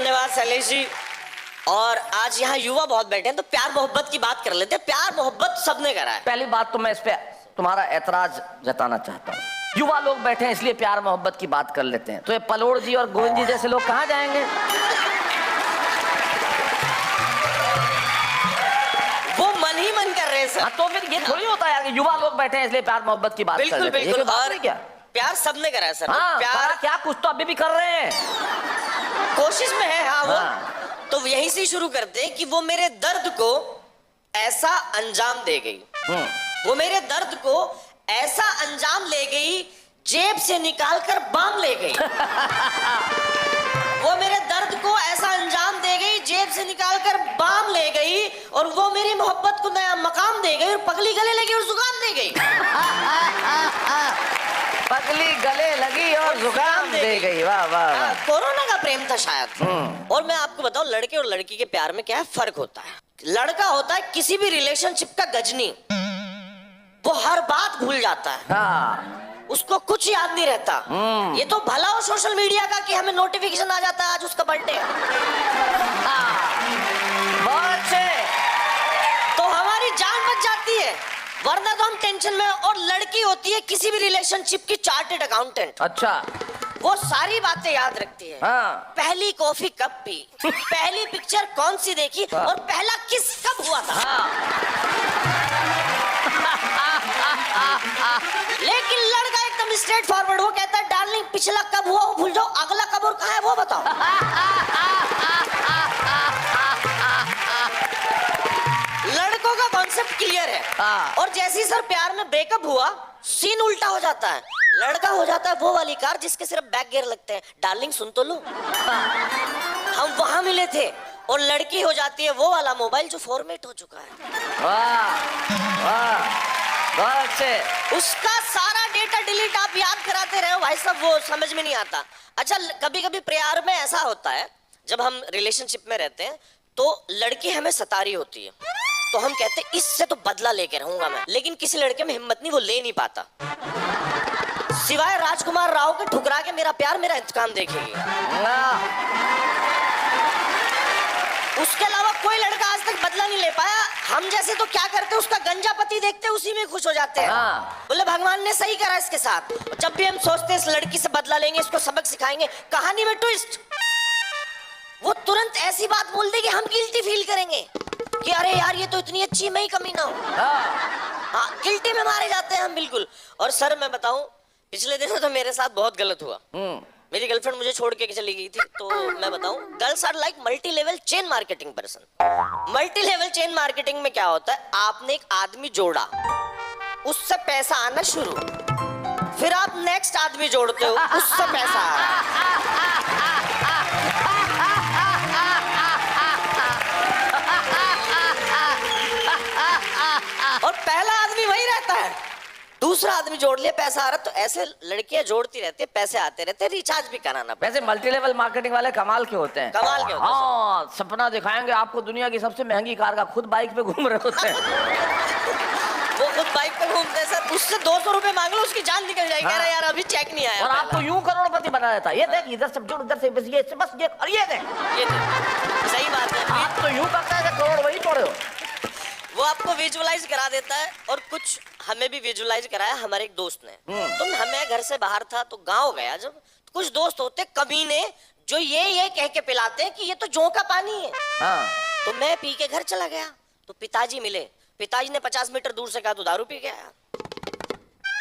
धन्यवाद शैलेश जी। और आज यहाँ युवा बहुत बैठे हैं तो प्यार मोहब्बत की बात कर लेते हैं। प्यार मोहब्बत सबने करा है। पहली बात तो मैं इस पे तुम्हारा एतराज जताना चाहता हूँ। युवा लोग बैठे हैं इसलिए प्यार मोहब्बत की बात कर लेते हैं, तो ये पलोड़ जी और गोविंद जी जैसे लोग कहाँ जाएंगे? वो मन ही मन कर रहे हैं सर। हाँ, तो फिर ये थोड़ी होता है यार कि युवा लोग बैठे हैं इसलिए प्यार मोहब्बत की बात कर लेते हैं। बिल्कुल और क्या प्यार सबने करा है सर। हाँ, प्यार क्या कुछ तो अभी भी कर रहे हैं, कोशिश में है। हाँ, हाँ। तो यहीं से शुरू करते हैं कि वो मेरे दर्द को ऐसा अंजाम दे गई। वो मेरे दर्द को ऐसा अंजाम ले गई, जेब से निकालकर बाम ले गई। वो मेरे दर्द को ऐसा अंजाम दे गई, जेब से निकालकर बाम ले गई, और वो मेरी मोहब्बत को नया मकाम दे गई, और पगली गले लगी और जुकाम दे गई। पगली गले लगी और जुकाम दे गई। वाह वाह वाह। कोरोना का प्रेम था शायद। और मैं आपको बताऊं, लड़के और लड़की के प्यार में क्या है फर्क होता है। लड़का होता है किसी भी रिलेशनशिप का गजनी, वो हर बात भूल जाता है। हाँ। उसको कुछ याद नहीं रहता। ये तो भला हो सोशल मीडिया का कि हमें नोटिफिकेशन आ जाता है आज उसका बर्थडे है। बहुत अच्छे। तो हमारी जान बच जाती है, वरना तो हम टेंशन में। और लड़की होती है किसी भी रिलेशनशिप की चार्टेड अकाउंटेंट। अच्छा। वो सारी बातें याद रखती है। हाँ। पहली कॉफी कब पी, पहली पिक्चर कौन सी देखी, और पहला किस कब हुआ था। लेकिन लड़का एकदम स्ट्रेट फॉरवर्ड, वो कहता है डार्लिंग पिछला कब हुआ वो भूल जाओ, अगला कब और कहाँ है वो बताओ। लड़कों का कॉन्सेप्ट क्लियर है। और जैसे ही सर प्यार में ब्रेकअप हुआ, सीन उल्टा हो जाता है। लड़का हो जाता है वो वाली कार जिसके सिर्फ बैक गियर लगते हैं, डार्लिंग सुन तो लो, हम वहां मिले थे। और लड़की हो जाती है वो वाला मोबाइल जो फॉर्मेट हो चुका है। वाह वाह, बहुत अच्छे। उसका सारा डेटा डिलीट आप याद कराते रहे हो भाई साहब, वो समझ में नहीं आता। अच्छा, कभी कभी प्यार में ऐसा होता है, जब हम रिलेशनशिप में रहते हैं तो लड़की हमें सता रही होती है, तो हम कहते हैं इससे तो बदला लेके रहूंगा मैं। लेकिन किसी लड़के में हिम्मत नहीं, वो ले नहीं पाता। सिवाय राजकुमार राव के ठुकरा के मेरा प्यार मेरा इंतकाम देखेगी, उसके अलावा कोई लड़का आज तक बदला नहीं ले पाया। हम जैसे तो क्या करते हैं, उसका गंजा पति देखते हैं उसी में खुश हो जाते हैं। बोले भगवान ने सही करा इसके साथ। जब भी हम सोचते हैं इस लड़की से बदला लेंगे, इसको सबक सिखाएंगे, कहानी में ट्विस्ट, वो तुरंत ऐसी बात बोल दे कि हम गिल्टी फील करेंगे कि अरे यार ये तो इतनी अच्छी, मैं ही कमी ना हूं। हाँ, गिल्टी में मारे जाते हैं हम बिल्कुल। और सर मैं बताऊं, पिछले दिनों तो मेरे साथ बहुत गलत हुआ। मेरी गर्लफ्रेंड मुझे छोड़ के चली गई थी। तो मैं बताऊं, girls are like multi level chain marketing person. Multi level chain marketing में क्या होता है, आपने एक आदमी जोड़ा, उससे पैसा आना शुरू, फिर आप नेक्स्ट आदमी जोड़ते हो, उससे पैसा आ रहा है। और पहला आदमी वही रहता है, दूसरा आदमी जोड़ लिया, पैसा आ रहा। तो ऐसे लड़कियां जोड़ती रहती है, पैसे आते रहते हैं, रिचार्ज भी कराना। वैसे मल्टी लेवल मार्केटिंग वाले कमाल के होते हैं। कमाल के होते हैं। हाँ, सपना दिखाएंगे आपको दुनिया की सबसे महंगी कार का, खुद बाइक पे घूम रहे होते हैं। वो खुद बाइक पे घूमते हैं सर, उससे 200 रुपए मांग लो, उसकी जान निकल जाएगी। अरे यार अभी चेक नहीं आया। और आपको यूं करोड़पति बना देता है। ये देख, इधर से जोड़, उधर से बस ये और ये देख, सही बात है। आप तो यूं करता है करोड़ वही तोड़े हो। वो आपको विजुअलाइज करा देता है। और कुछ हमें भी विजुअलाइज कराया हमारे एक दोस्त ने। तुम, हमें घर से बाहर था तो गांव गया जब, तो कुछ दोस्त होते कमीने जो ये कह के पिलाते हैं कि ये तो जौ का पानी है। तो मैं पी के घर चला गया, तो पिताजी मिले। पिताजी ने 50 मीटर दूर से कहा तू दारू पी के आया?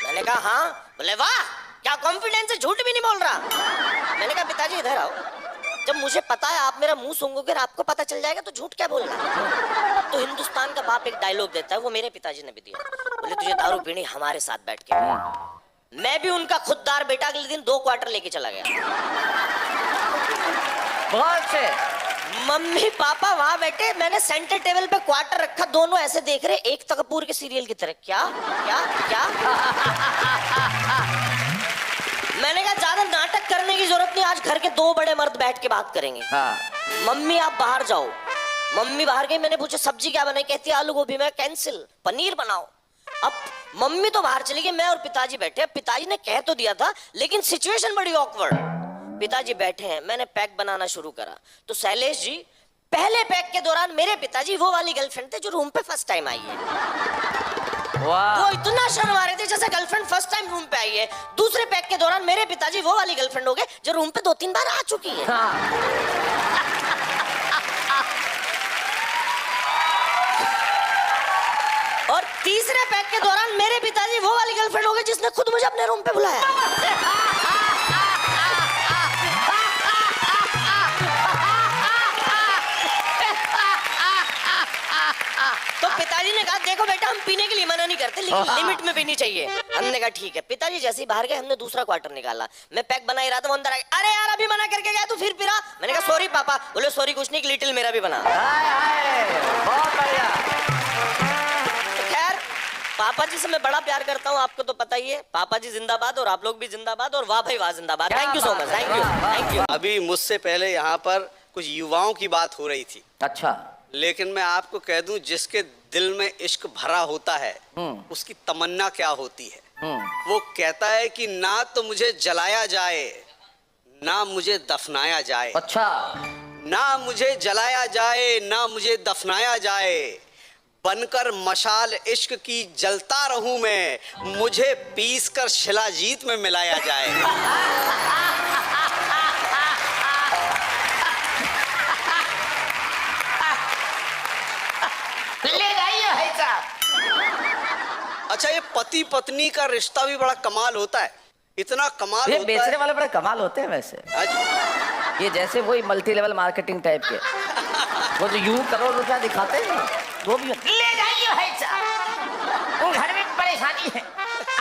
मैंने कहा हाँ। बोले वाह क्या कॉन्फिडेंस है, झूठ भी नहीं बोल रहा। मैंने कहा पिताजी इधर आओ, जब मुझे पता है आप मेरा मुंह सूंघोगे और आपको पता चल जाएगा तो झूठ क्या बोलना। तो हिंदुस्तान का बाप एक डायलॉग देता है, वो मेरे पिताजी ने भी दिया। बोले तुझे दारू पीनी हमारे साथ बैठ के। मैं भी उनका खुददार बेटा अगले दिन 2 क्वार्टर लेके चला गया। बहुत से मम्मी पापा वहां बैठे, मैंने सेंटर टेबल पे क्वार्टर रखा, दोनों ऐसे देख रहे, एक कपूर के सीरियल की तरह। क्या क्या क्या? मैंने कहा ज्यादा नाटक करने की जरूरत नहीं, आज घर के 2 बड़े मर्द बैठ के बात करेंगे। मम्मी आप बाहर जाओ। मम्मी बाहर गई, मैंने पूछा सब्जी क्या बनाई? कहती आलू गोभी। में कैंसिल, पनीर बनाओ। अब मम्मी तो बाहर चली गई, मैं और पिताजी बैठे। पिताजी ने कह तो दिया था, लेकिन सिचुएशन बड़ी ऑकवर्ड। पिताजी बैठे हैं, मैंने पैक बनाना शुरू करा तो शैलेश जी पहले पैक के दौरान मेरे पिताजी वो वाली गर्लफ्रेंड थे जो रूम पे फर्स्ट टाइम आई है। वो इतना शर्मा रहे थे जैसे गर्लफ्रेंड फर्स्ट टाइम रूम पे आई है। दूसरे पैक के दौरान मेरे पिताजी वो वाली गर्लफ्रेंड हो गए जो रूम पे 2-3 बार आ चुकी है। और तीसरे पैक के दौरान मेरे पिताजी वो वाली गर्लफ्रेंड हो गए जिसने खुद मुझे अपने रूम पे बुलाया। तो पिताजी ने कहा देखो बेटा हम पीने के लिए मना नहीं करते लेकिन लिमिट में पीनी चाहिए। हमने कहा ठीक है। पिताजी जैसे ही बाहर गए हमने दूसरा क्वार्टर निकाला। मैं पैक बना ही रहा था, वो अंदर आ गया, अरे यार अभी मना करके गया तू फिर पी रहा। मैंने कहा सॉरी पापा। बोले सॉरी कुछ नहीं, लिटिल मेरा भी बना। बहुत बढ़िया। खैर पापा जी से मैं बड़ा प्यार करता हूँ, आपको तो पता ही है। पापा जी जिंदाबाद और आप लोग भी जिंदाबाद और वाह भाई वाह जिंदाबाद। Thank you so much, thank you thank you. अभी मुझसे पहले यहाँ पर कुछ युवाओं की बात हो रही थी। अच्छा। लेकिन मैं आपको कह दूं जिसके दिल में इश्क भरा होता है उसकी तमन्ना क्या होती है। वो कहता है कि ना तो मुझे जलाया जाए ना मुझे दफनाया जाए। अच्छा। ना मुझे जलाया जाए ना मुझे दफनाया जाए, बनकर मशाल इश्क की जलता रहूं मैं, मुझे पीस कर शिलाजीत में मिलाया जाए। ले जाइए भाई साहब। अच्छा ये पति पत्नी का रिश्ता भी बड़ा कमाल होता है। इतना कमाल ये होता बेचने है। वाले बड़े कमाल होते हैं वैसे। अच्छा। ये जैसे वही मल्टी लेवल मार्केटिंग टाइप के वो जो यूं करोड़ रुपया दिखाते हैं वो भी ले जाइए भाई साहब। घर में परेशानी है,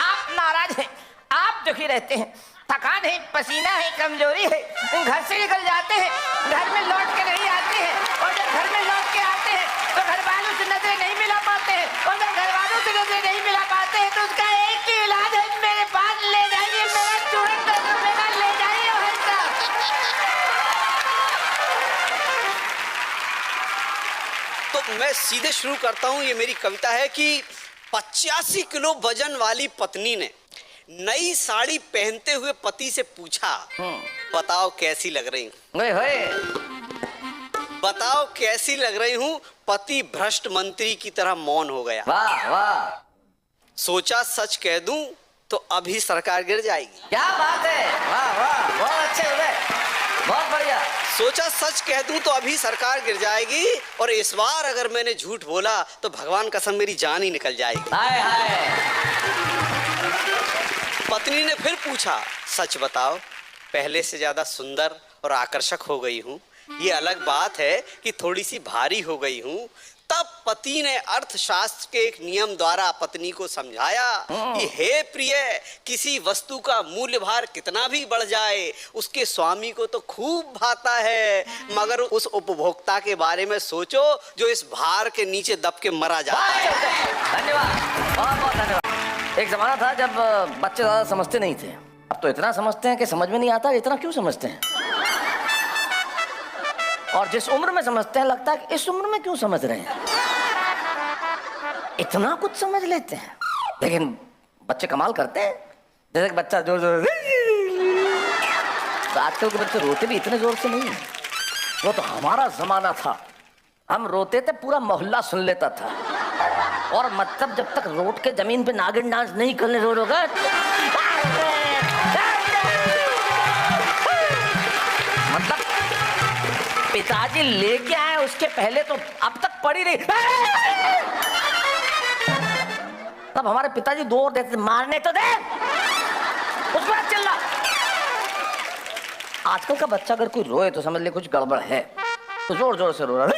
आप नाराज हैं, आप दुखी रहते हैं, थकान है, पसीना है, कमजोरी है, घर से निकल जाते हैं, घर में लौट के नहीं आते हैं, और जब घर में लौट के आते हैं तो घर वालों से नजरें नहीं मिला पाते हैं, और जब घर वालों से नजरें नहीं मिला पाते हैं तो उसका एक ही इलाज है, मेरे पास ले जाइए, मेरा तुरंत मेरा ले जाइए भाई साहब। तो मैं सीधे शुरू करता हूँ। ये मेरी कविता है कि 85 किलो वजन वाली पत्नी ने नई साड़ी पहनते हुए पति से पूछा, बताओ कैसी लग रही हूँ। बताओ कैसी लग रही हूँ। पति भ्रष्ट मंत्री की तरह मौन हो गया। वाह वाह। सोचा सच कह दूं तो अभी सरकार गिर जाएगी। क्या बात है, वाह वाह, बहुत अच्छे हुए, बहुत बढ़िया। सोचा सच कह दूं तो अभी सरकार गिर जाएगी, और इस बार अगर मैंने झूठ बोला तो भगवान कसम मेरी जान ही निकल जाएगी। हाय हाय। पत्नी ने फिर पूछा, सच बताओ पहले से ज्यादा सुंदर और आकर्षक हो गई हूँ। ये अलग बात है कि थोड़ी सी भारी हो गई हूँ। तब पति ने अर्थशास्त्र के एक नियम द्वारा पत्नी को समझाया कि हे प्रिय, किसी वस्तु का मूल्य भार कितना भी बढ़ जाए उसके स्वामी को तो खूब भाता है, मगर उस उपभोक्ता के बारे में सोचो जो इस भार के नीचे दब के मरा जाता है। धन्यवाद, बहुत बहुत धन्यवाद। एक जमाना था जब बच्चे ज्यादा समझते नहीं थे, अब तो इतना समझते हैं कि समझ में नहीं आता इतना क्यों समझते हैं, और जिस उम्र में समझते हैं लगता है कि इस उम्र में क्यों समझ रहे हैं, इतना कुछ समझ लेते हैं। लेकिन बच्चे कमाल करते हैं। जैसे कि बच्चा जोर जोर, तो आजकल के बच्चे रोते भी इतने जोर से नहीं है। वो तो हमारा जमाना था, हम रोते थे पूरा मोहल्ला सुन लेता था, और मतलब जब तक रोड के जमीन पे नागिन डांस नहीं करने रोगा, मतलब पिताजी लेके आए उसके पहले तो अब तक पड़ी रही। तब हमारे पिताजी दो और देते, मारने तो दे, उसके बाद चिल्ला। आजकल का बच्चा अगर कोई रोए तो समझ ले कुछ गड़बड़ है, तो जोर जोर से रो रहा है।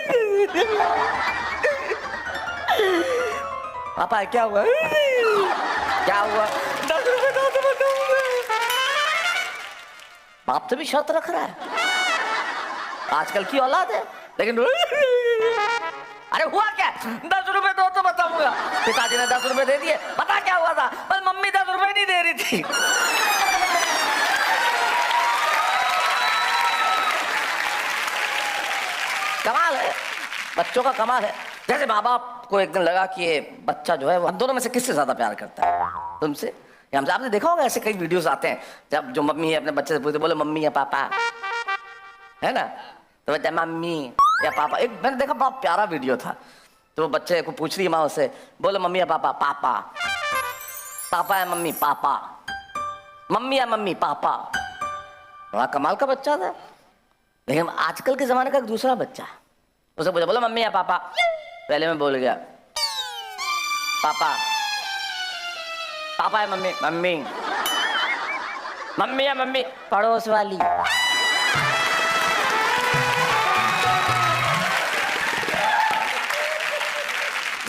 पापा क्या हुआ, क्या हुआ, 10 रुपए दो तो बताऊंगा। बाप तो भी शर्त रख रहा है, आजकल की औलाद है। लेकिन अरे हुआ क्या, 10 रुपए दो तो बताऊंगा। पिताजी ने 10 रुपए दे दिए, पता क्या हुआ था, बस मम्मी 10 रुपए नहीं दे रही थी। कमाल है, बच्चों का कमाल है। जैसे माँ बाप को एक दिन लगा कि ये बच्चा जो है वो हम दोनों में से किससे ज्यादा प्यार करता है, तुमसे हमसे आपने देखा होगा ऐसे कई वीडियोस आते हैं जब जो मम्मी है अपने बच्चे से पूछते बोले मम्मी या पापा, है ना, तो बच्चा मम्मी या पापा। एक मैंने देखा बहुत प्यारा वीडियो था, तो बच्चे को पूछ रही है माँ उससे बोले मम्मी या पापा, पापा, पापा या मम्मी, पापा, मम्मी या मम्मी, पापा। बड़ा कमाल का बच्चा था। लेकिन आजकल के जमाने का एक दूसरा बच्चा उसे पूछा बोला मम्मी या पापा, पहले मैं बोल गया पापा, पापा या मम्मी, मम्मी, मम्मी या मम्मी, पड़ोस वाली।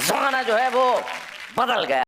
जमाना जो है वो बदल गया।